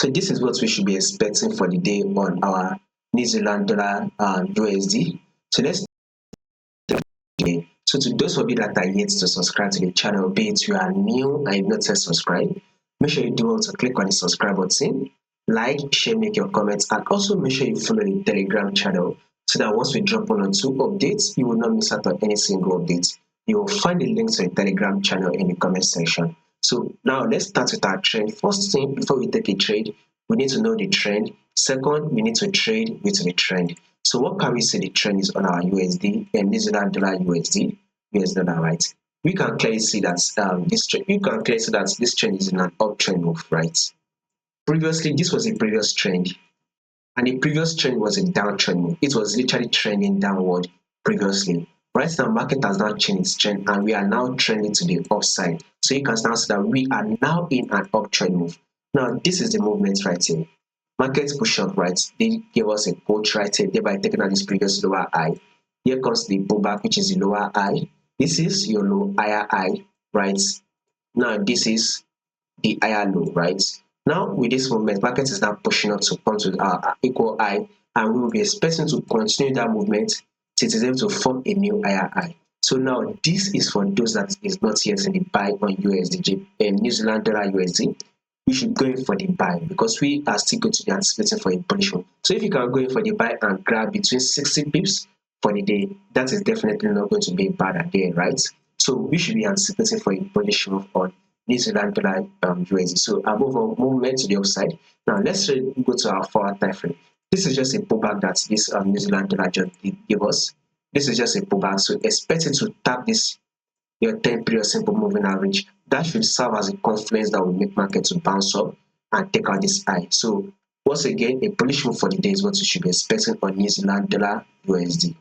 So this is what we should be expecting for the day on our New Zealand dollar USD. So let's so to those of you that are yet to subscribe to the channel, be it you are new and you've not yet subscribed, make sure you do also click on the subscribe button, like, share, make your comments, and also make sure you follow the Telegram channel so that once we drop 1 or 2 updates, you will not miss out on any single update. You will find the link to the Telegram channel in the comment section. So now let's start with our trend. First thing, before we take a trade, we need to know the trend. Second, we need to trade with the trend. So what can we say the trend is on our USD and New Zealand dollar USD, US dollar, right? We can clearly see that this trend is in an uptrend move, right? Previously, this was a previous trend, and the previous trend was a downtrend move. It was literally trending downward previously. Right now, market has now changed its trend, and we are now trending to the upside. So you can now see that we are now in an uptrend move. Now, this is the movement right here. Market push up, right? They gave us a push right here, thereby taking out this previous lower high. Here comes the pullback, which is the lower high. This is your low, higher high, right? Now, this is the higher low, right? Now, with this movement, market is now pushing up to come to our equal high, and we will be expecting to continue that movement till it is able to form a new higher high. So now, this is for those that is not yet in the buy on USD and New Zealand dollar USD. You should go in for the buy because we are still going to be anticipating for a bullish move. So if you can go in for the buy and grab between 60 pips for the day, that is definitely not going to be a bad idea, right? So we should be anticipating for a bullish move on New Zealand dollar USD. So I move on movement to the upside. Now let's go to our 4-hour time frame. This is just a pullback that this New Zealand dollar just gave us. This is just a pullback, so expect it to tap this your 10-period simple moving average. That should serve as a confluence that will make market to bounce up and take out this high. So once again, a bullish move for the day is what you should be expecting on New Zealand dollar USD.